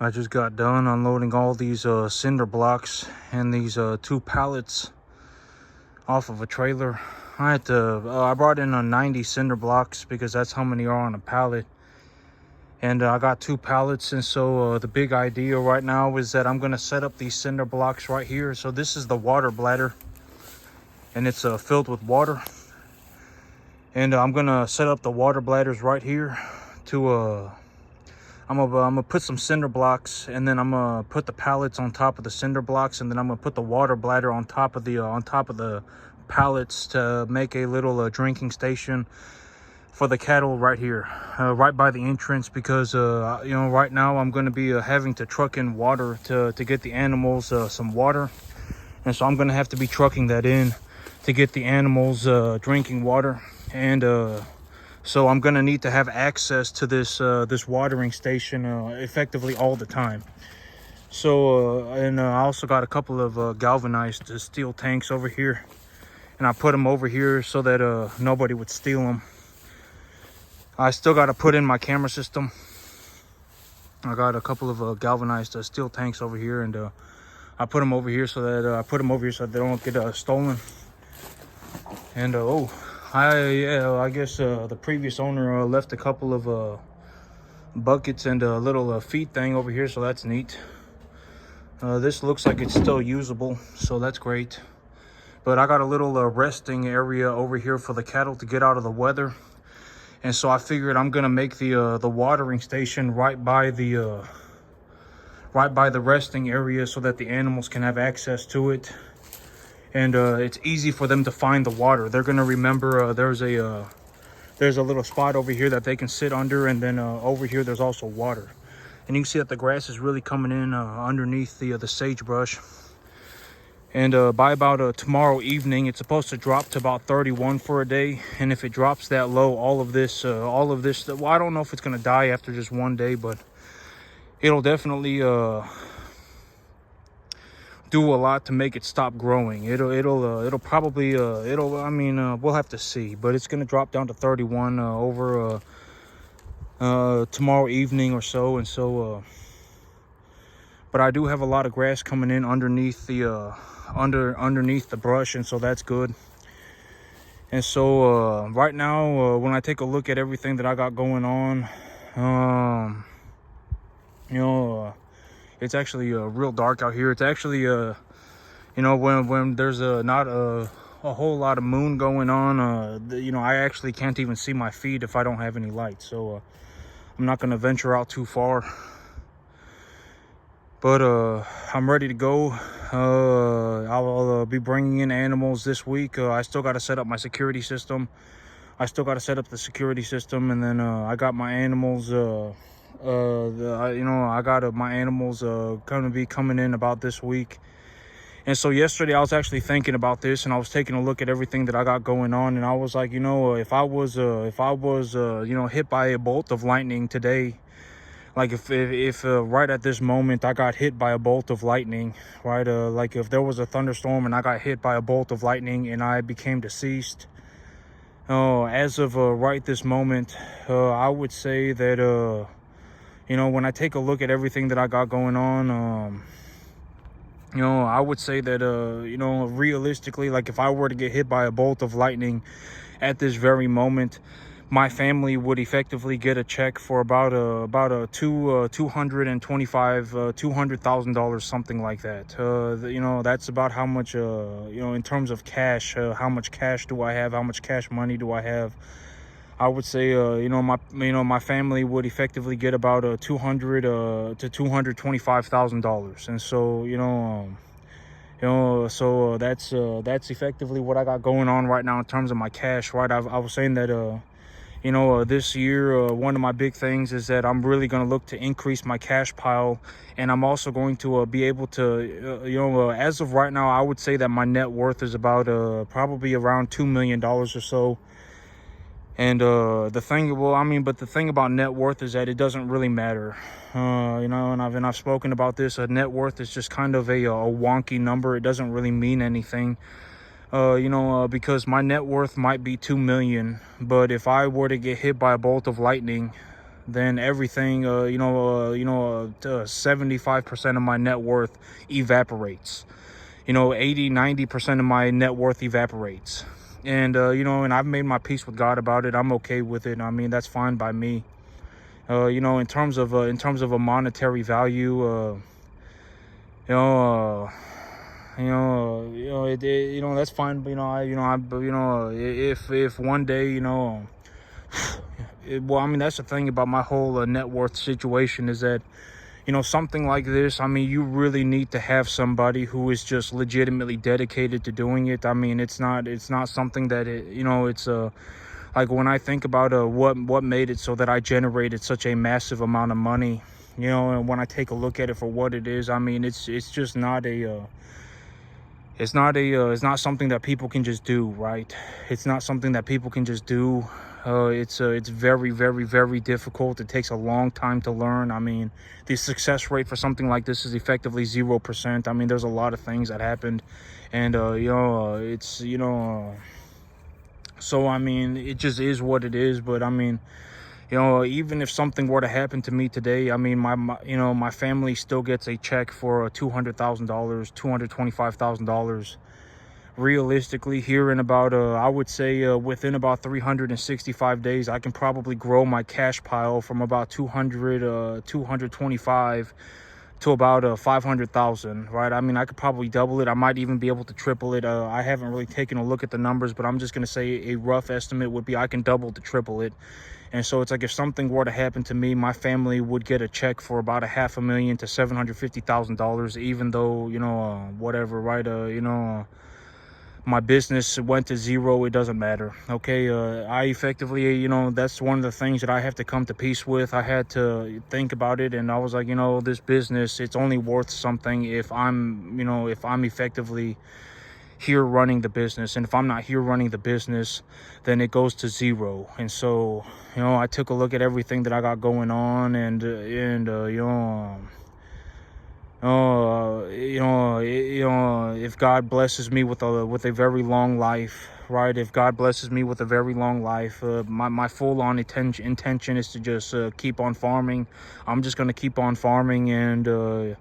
I just got done unloading all these cinder blocks and these 2 pallets off of a trailer. I brought in 90 cinder blocks because that's how many are on a pallet. And I got 2 pallets, and so the big idea right now is that I'm gonna set up these cinder blocks right here. So this is the water bladder, and it's filled with water. And I'm gonna set up the water bladders right here to I'm gonna put some cinder blocks, and then I'm gonna put the pallets on top of the cinder blocks, and then I'm gonna put the water bladder on top of the pallets to make a little drinking station for the cattle right here, right by the entrance, because you know, right now I'm going to be having to truck in water to get the animals some water, and so I'm going to have to be trucking that in to get the animals drinking water. And so I'm going to need to have access to this watering station effectively all the time. So I also got a couple of galvanized steel tanks over here, and I put them over here so that nobody would steal them. I still got to put in my camera system. I got a couple of galvanized steel tanks over here, and I put them over here so that they don't get stolen. And I guess the previous owner left a couple of buckets and a little feed thing over here, so that's neat. This looks like it's still usable, so that's great. But I got a little resting area over here for the cattle to get out of the weather. And so I figured I'm gonna make the watering station right by the resting area so that the animals can have access to it, and it's easy for them to find the water. They're gonna remember there's a little spot over here that they can sit under, and then over here there's also water. And you can see that the grass is really coming in underneath the sagebrush. And by about tomorrow evening, it's supposed to drop to about 31 for a day. And if it drops that low, all of this, well, I don't know if it's going to die after just one day, but it'll definitely do a lot to make it stop growing. It'll probably, we'll have to see, but it's going to drop down to 31 over tomorrow evening or so. And so, but I do have a lot of grass coming in underneath the underneath the brush, and so that's good. And so right now, when I take a look at everything that I got going on, you know, it's actually real dark out here. It's actually you know, when there's not a whole lot of moon going on, you know, I actually can't even see my feet if I don't have any light. So I'm not going to venture out too far. But I'm ready to go. I'll be bringing in animals this week. I still got to set up my security system. And then I got my animals. I got my animals going to be coming in about this week. And so yesterday I was actually thinking about this, and I was taking a look at everything that I got going on, and I was like, you know, if I was you know, hit by a bolt of lightning today. Like if right at this moment I got hit by a bolt of lightning, right? Like if there was a thunderstorm and I got hit by a bolt of lightning and I became deceased, as of right this moment, I would say that, you know, when I take a look at everything that I got going on, you know, I would say that, you know, realistically, like if I were to get hit by a bolt of lightning at this very moment, my family would effectively get a check for about $200,000, something like that. You know, that's about how much, you know, in terms of cash, how much cash do I have? How much cash money do I have? I would say, you know, my family would effectively get about $200,000 to $225,000, and so, you know, so that's effectively what I got going on right now in terms of my cash. Right, I was saying that, you know, this year, one of my big things is that I'm really going to look to increase my cash pile. And I'm also going to be able to, you know, as of right now, I would say that my net worth is about probably around $2 million or so. And the thing about net worth is that it doesn't really matter. You know, and I've spoken about this. Net worth is just kind of a wonky number. It doesn't really mean anything. You know, because my net worth might be $2 million, but if I were to get hit by a bolt of lightning, then everything, 75% of my net worth evaporates. 80-90% of my net worth evaporates. And and I've made my peace with God about it. I'm okay with it. I mean, that's fine by me. In terms of a monetary value, that's fine. But if one day, well, I mean, that's the thing about my whole net worth situation is that, something like this, I mean, you really need to have somebody who is just legitimately dedicated to doing it. I mean, it's not something that it's like when I think about what made it so that I generated such a massive amount of money, and when I take a look at it for what it is, I mean, it's just not it's not something that people can just do, right? It's not something that people can just do. It's very, very, very difficult. It takes a long time to learn. I mean, the success rate for something like this is effectively 0%. I mean, there's a lot of things that happened, and so I mean, it just is what it is. But I mean, even if something were to happen to me today, I mean, my family still gets a check for $200,000, $225,000. Realistically, here in about I would say within about 365 days, I can probably grow my cash pile from about 225 to about 500,000, right? I mean, I could probably double it. I might even be able to triple it. I haven't really taken a look at the numbers, but I'm just going to say a rough estimate would be I can double to triple it. And so it's like if something were to happen to me, my family would get a check for about $500,000 to $750,000, even though, whatever, right? My business went to zero. It doesn't matter. Okay. I effectively, that's one of the things that I have to come to peace with. I had to think about it, and I was like, this business, it's only worth something if I'm effectively here running the business. And if I'm not here running the business, then it goes to zero. And so, I took a look at everything that I got going on, and if God blesses me with a very long life, right? If God blesses me with a very long life, my full-on intention is to just keep on farming. I'm just gonna keep on farming, and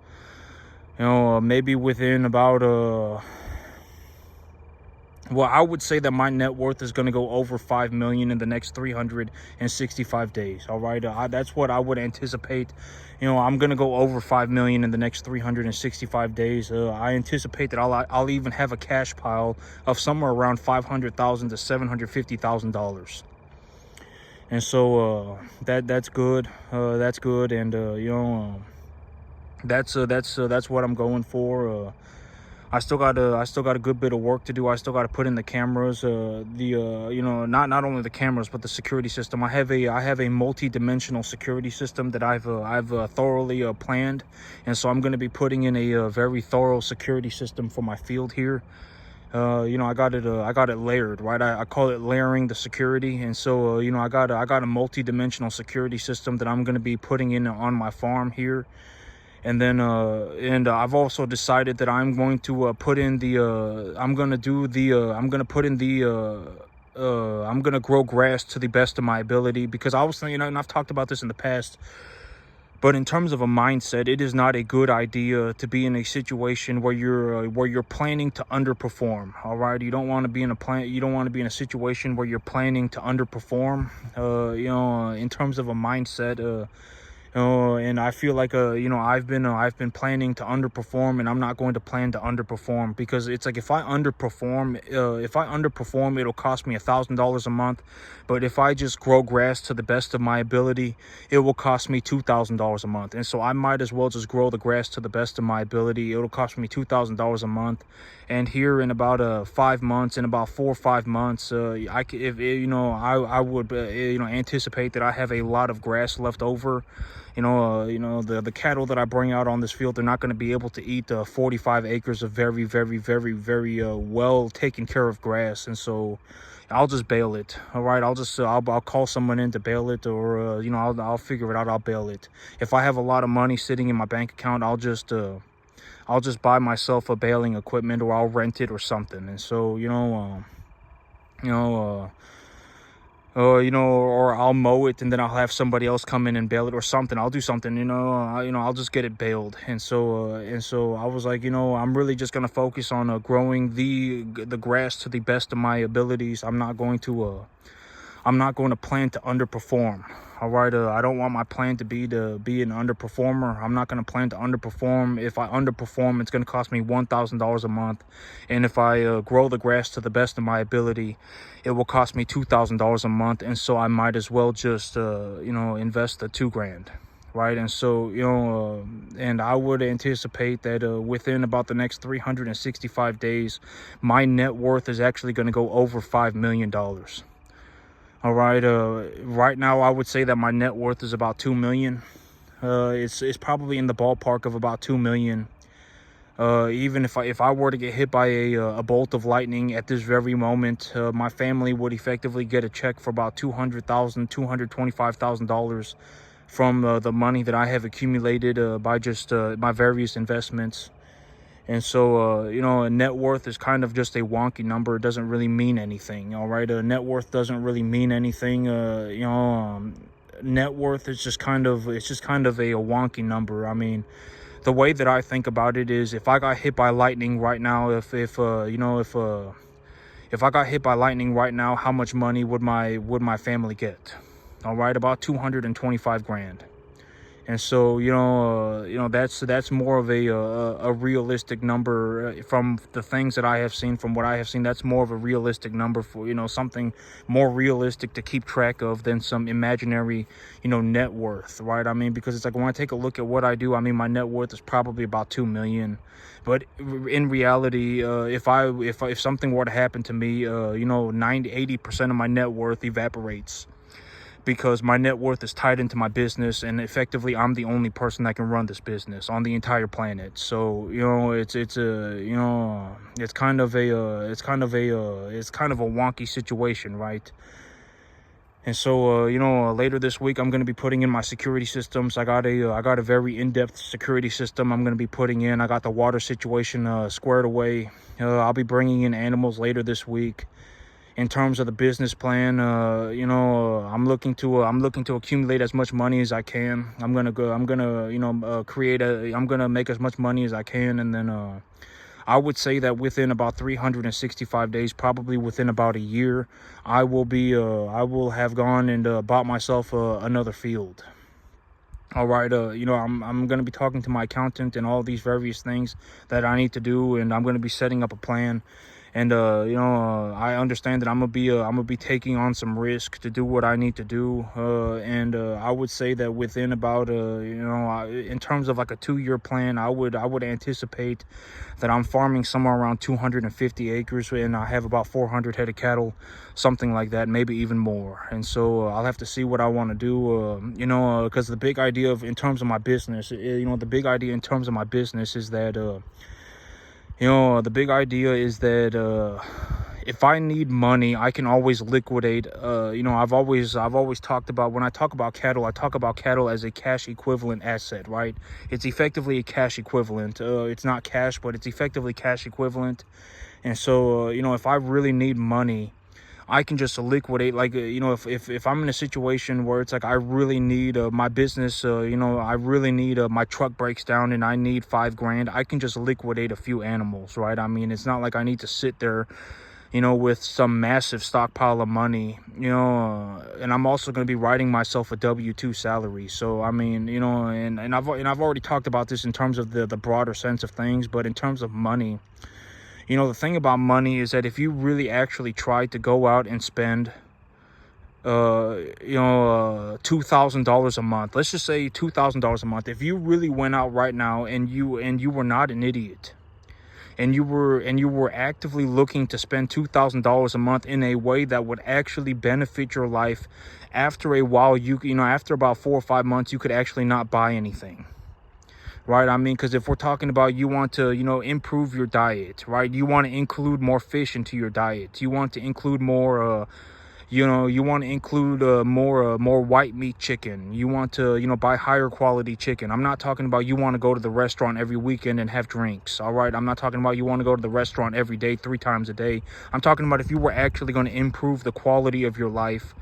maybe within about well, I would say that my net worth is going to go over 5 million in the next 365 days. All right. That's what I would anticipate. I'm going to go over 5 million in the next 365 days. I anticipate that I'll even have a cash pile of somewhere around $500,000 to $750,000. And so that's good. That's good. And, that's what I'm going for. I still got a good bit of work to do. I still got to put in the cameras, not only the cameras but the security system. I have a multi-dimensional security system that I've thoroughly planned, and so I'm going to be putting in a very thorough security system for my field here. I got it layered, right? I call it layering the security, and so I got a multi-dimensional security system that I'm going to be putting in on my farm here. And then I've also decided that I'm going to put in the I'm going to grow grass to the best of my ability, because I was thinking, and I've talked about this in the past, but in terms of a mindset, it is not a good idea to be in a situation where you're planning to underperform. All right, you don't want to be in a situation where you're planning to underperform. In terms of a mindset, and I feel like I've been planning to underperform, and I'm not going to plan to underperform, because it's like if I underperform, it'll cost me $1,000 a month. But if I just grow grass to the best of my ability, it will cost me $2,000 a month. And so I might as well just grow the grass to the best of my ability. It'll cost me $2,000 a month. And here in about 5 months, in about 4 or 5 months, I would anticipate that I have a lot of grass left over. The cattle that I bring out on this field, they're not going to be able to eat 45 acres of very, very, very, very well taken care of grass. And so I'll just bale it. All right. I'll call someone in to bale it, or, I'll figure it out. I'll bale it. If I have a lot of money sitting in my bank account, I'll just buy myself a baling equipment, or I'll rent it or something. And so, or I'll mow it and then I'll have somebody else come in and bale it or something. I'll do something, I'll just get it baled. And so I was like, I'm really just gonna focus on growing the grass to the best of my abilities. I'm not going to plan to underperform. All right, I don't want my plan to be an underperformer. I'm not going to plan to underperform. If I underperform, it's going to cost me $1,000 a month. And if I grow the grass to the best of my ability, it will cost me $2,000 a month. And so I might as well just, invest the $2,000. Right. And so, and I would anticipate that within about the next 365 days, my net worth is actually going to go over $5 million. All right. Right now, I would say that my net worth is about 2 million. It's probably in the ballpark of about 2 million. Even if I were to get hit by a bolt of lightning at this very moment, my family would effectively get a check for about $225,000 from the money that I have accumulated by just my various investments. And so, a net worth is kind of just a wonky number. It doesn't really mean anything. All right. Net worth doesn't really mean anything. Net worth is just kind of a wonky number. I mean, the way that I think about it is, if I got hit by lightning right now, if I got hit by lightning right now, how much money would my family get? All right, about 225 grand. And so, that's more of a realistic number from the things that I have seen, from what I have seen. That's more of a realistic number for, something more realistic to keep track of than some imaginary, net worth, right? I mean, because it's like, when I take a look at what I do, I mean, my net worth is probably about 2 million. But in reality, if something were to happen to me, 80% of my net worth evaporates, because my net worth is tied into my business, and effectively I'm the only person that can run this business on the entire planet. So, it's kind of a wonky situation, right? And so, later this week, I'm going to be putting in my security systems. I got a very in-depth security system I'm going to be putting in. I got the water situation squared away. I'll be bringing in animals later this week. In terms of the business plan, I'm looking to accumulate as much money as I can. I'm gonna make as much money as I can, and then I would say that within about 365 days, probably within about a year, I will have gone and bought myself another field. All right, I'm going to be talking to my accountant and all these various things that I need to do, and I'm going to be setting up a plan. And I understand that I'm gonna be taking on some risk to do what I need to do. And I would say that within about in terms of like a 2-year plan, I would anticipate that I'm farming somewhere around 250 acres, and I have about 400 head of cattle, something like that, maybe even more. And so I'll have to see what I want to do. Because the big idea in terms of my business, the big idea in terms of my business is that. The big idea is that if I need money, I can always liquidate. I've always talked about, when I talk about cattle, I talk about cattle as a cash equivalent asset, right? It's effectively a cash equivalent. It's not cash, but it's effectively cash equivalent. And so, if I really need money, I can just liquidate. Like, if I'm in a situation where it's like I really need my business, I really need my truck breaks down and I need $5,000, I can just liquidate a few animals, right? I mean, it's not like I need to sit there, with some massive stockpile of money, and I'm also going to be writing myself a W-2 salary. So, I mean, and I've already talked about this in terms of the broader sense of things, but in terms of money, the thing about money is that if you really actually try to go out and spend, $2,000 a month, let's just say $2,000 a month. If you really went out right now and you were not an idiot, and you were actively looking to spend $2,000 a month in a way that would actually benefit your life, after a while, after about 4 or 5 months, you could actually not buy anything. Right? I mean, because if we're talking about, you want to, improve your diet, right? You want to include more fish into your diet. You want to include more, more white meat chicken. You want to, buy higher quality chicken. I'm not talking about you want to go to the restaurant every weekend and have drinks. All right. I'm not talking about you want to go to the restaurant every day, 3 times a day. I'm talking about if you were actually going to improve the quality of your life,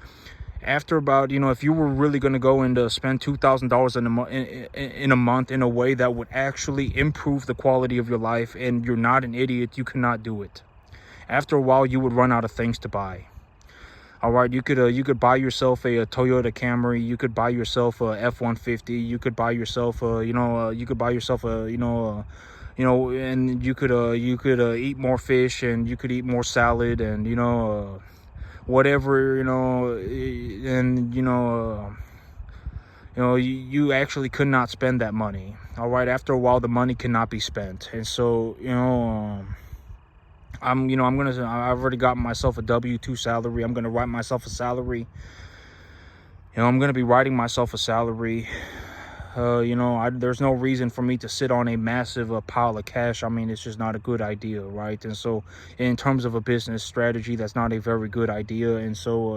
After about, if you were really going to go and spend $2,000 in a month in a way that would actually improve the quality of your life, and you're not an idiot, you cannot do it. After a while, you would run out of things to buy. All right, you could buy yourself a Toyota Camry. You could buy yourself a F-150. You could buy yourself a, you could buy yourself a, and you could eat more fish, and you could eat more salad, and whatever, and you actually could not spend that money. All right, after a while, the money cannot be spent, and so I've already got myself a W-2 salary. I'm gonna write myself a salary. I'm gonna be writing myself a salary. There's no reason for me to sit on a massive pile of cash. I mean, it's just not a good idea, right? And so, in terms of a business strategy, that's not a very good idea. And so,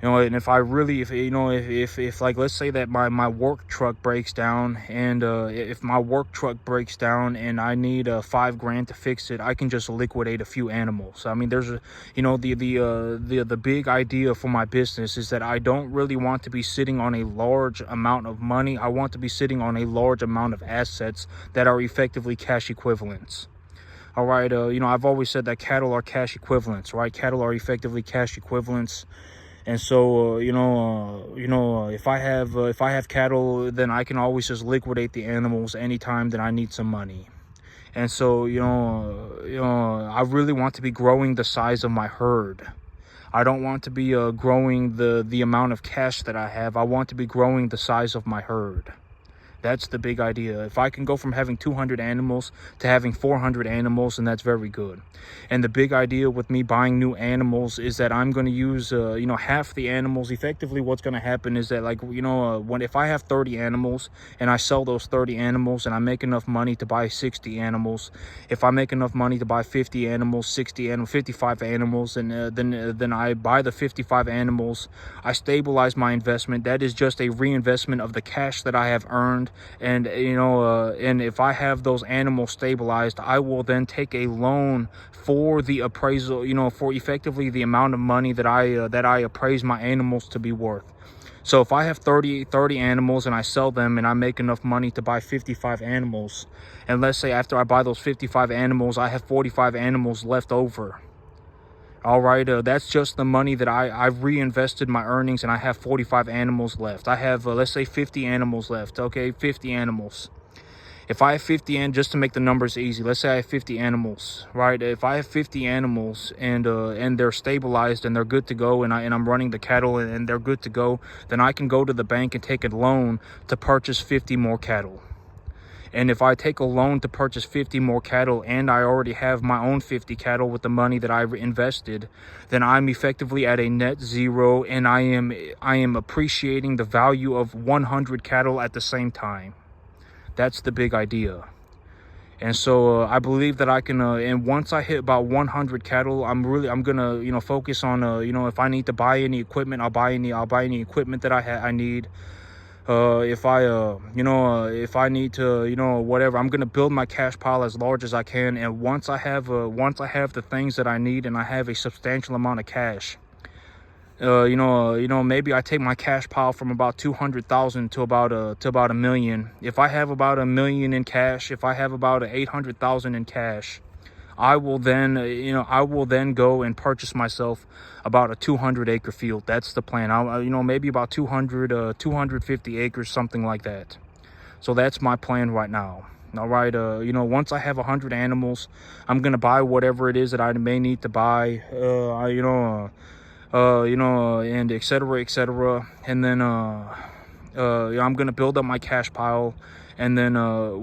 and if I really, if like, let's say that my work truck breaks down, and if my work truck breaks down and I need $5 grand to fix it, I can just liquidate a few animals. I mean, there's the big idea for my business is that I don't really want to be sitting on a large amount of money. I want to be sitting on a large amount of assets that are effectively cash equivalents. All right, I've always said that cattle are cash equivalents, right? Cattle are effectively cash equivalents. And so, if I have cattle, then I can always just liquidate the animals anytime that I need some money. And so, I really want to be growing the size of my herd. I don't want to be growing the amount of cash that I have. I want to be growing the size of my herd. That's the big idea. If I can go from having 200 animals to having 400 animals, then that's very good. And the big idea with me buying new animals is that I'm going to use, half the animals. Effectively, what's going to happen is that, if I have 30 animals and I sell those 30 animals and I make enough money to buy 60 animals, if I make enough money to buy 50 animals, 60 animals, 55 animals, and then I buy the 55 animals, I stabilize my investment. That is just a reinvestment of the cash that I have earned. And and if I have those animals stabilized, I will then take a loan for the appraisal, for effectively the amount of money that I appraise my animals to be worth. So if I have 30 animals and I sell them and I make enough money to buy 55 animals, and let's say after I buy those 55 animals, I have 45 animals left over. All right, that's just the money that I've reinvested my earnings, and I have 45 animals left. I have, let's say, 50 animals left. Okay, 50 animals. If I have 50, and just to make the numbers easy, let's say I have 50 animals, right? If I have 50 animals and they're stabilized and they're good to go, and I'm running the cattle and they're good to go, then I can go to the bank and take a loan to purchase 50 more cattle. And if I take a loan to purchase 50 more cattle, and I already have my own 50 cattle with the money that I've invested, then I'm effectively at a net zero, and I am appreciating the value of 100 cattle at the same time. That's the big idea. And so I believe that I can, and once I hit about 100 cattle, I'm gonna, focus on, if I need to buy any equipment, I'll buy any equipment that I need. If I need to, whatever, I'm gonna build my cash pile as large as I can. And once I have the things that I need, and I have a substantial amount of cash, maybe I take my cash pile from about 200,000 to about $1 million. If I have about $1 million in cash, if I have about 800,000 in cash, I will then go and purchase myself about a 200-acre field. That's the plan. Maybe about 250 acres, something like that. So that's my plan right now. All right, once I have 100 animals, I'm gonna buy whatever it is that I may need to buy. And et cetera, and then I'm gonna build up my cash pile. And then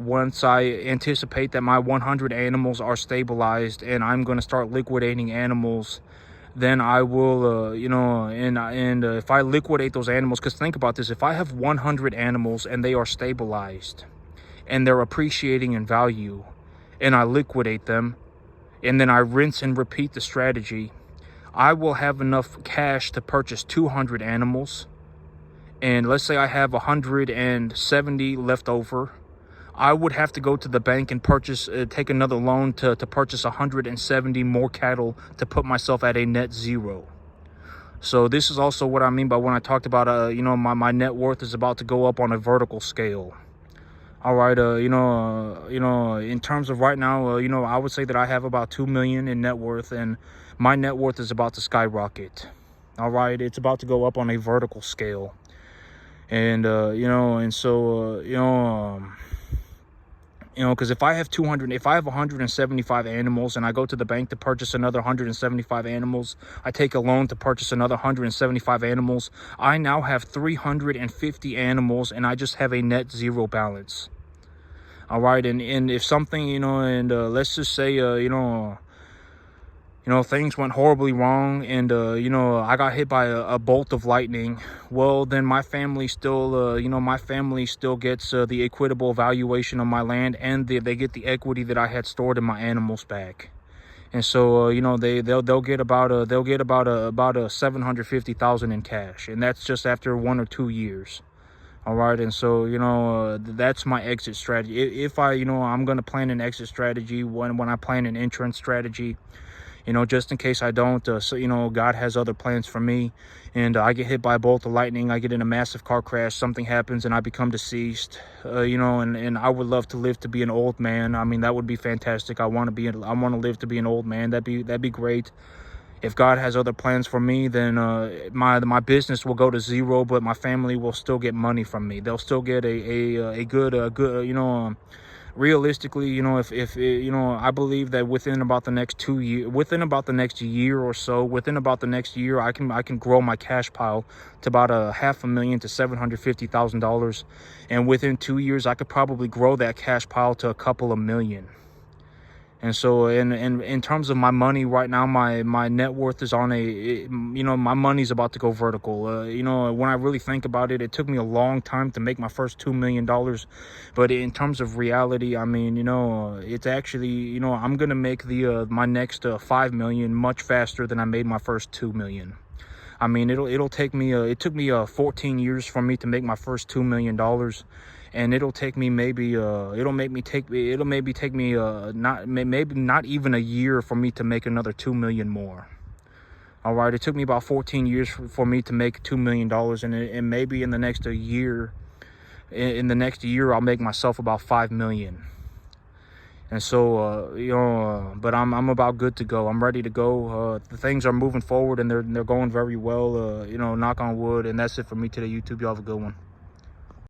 once I anticipate that my 100 animals are stabilized and I'm going to start liquidating animals, then I will, if I liquidate those animals, because think about this, if I have 100 animals and they are stabilized and they're appreciating in value, and I liquidate them, and then I rinse and repeat the strategy, I will have enough cash to purchase 200 animals. And let's say I have 170 left over, I would have to go to the bank and take another loan to purchase 170 more cattle to put myself at a net zero. So this is also what I mean by when I talked about, you know, my net worth is about to go up on a vertical scale. All right, you know, in terms of right now, you know, I would say that I have about 2 million in net worth, and my net worth is about to skyrocket. All right, it's about to go up on a vertical scale. And you know, and so you know, because if I have 175 animals and I go to the bank to purchase another 175 animals, I take a loan to purchase another 175 animals, I now have 350 animals and I just have a net zero balance. All right, and if something, you know, and let's just say, you know, things went horribly wrong and, you know, I got hit by a bolt of lightning, well, then my family still, you know, my family still gets the equitable valuation of my land, and they get the equity that I had stored in my animals back. And so, you know, they'll get about a 750,000 in cash, and that's just after 1 or 2 years. All right, and so, you know, that's my exit strategy. If I, you know, I'm gonna plan an exit strategy when I plan an entrance strategy, you know, just in case I don't. So, you know, God has other plans for me, and I get hit by a bolt of lightning, I get in a massive car crash, something happens, and I become deceased. You know, and I would love to live to be an old man. I mean, that would be fantastic. I want to live to be an old man. That'd be great. If God has other plans for me, then my business will go to zero, but my family will still get money from me. They'll still get a good you know. Realistically, you know, if you know, I believe that within about the next 2 years, within about the next year or so, within about the next year, I can grow my cash pile to about $500,000 to $750,000, and within 2 years, I could probably grow that cash pile to a couple of million. And so, in terms of my money right now, my net worth is on you know, my money's about to go vertical. You know, when I really think about it, it took me a long time to make my first $2 million. But in terms of reality, I mean, you know, it's actually, you know, I'm going to make my next 5 million much faster than I made my first 2 million. I mean, it'll take me, it took me 14 years for me to make my first $2 million. And it'll take me maybe maybe take me maybe not even a year for me to make another 2 million more. All right, it took me about 14 years for me to make $2 million, and maybe in the next year, I'll make myself about 5 million. And so, you know, but I'm about good to go. I'm ready to go. The things are moving forward, and they're going very well. You know, knock on wood. And that's it for me today, YouTube. Y'all have a good one.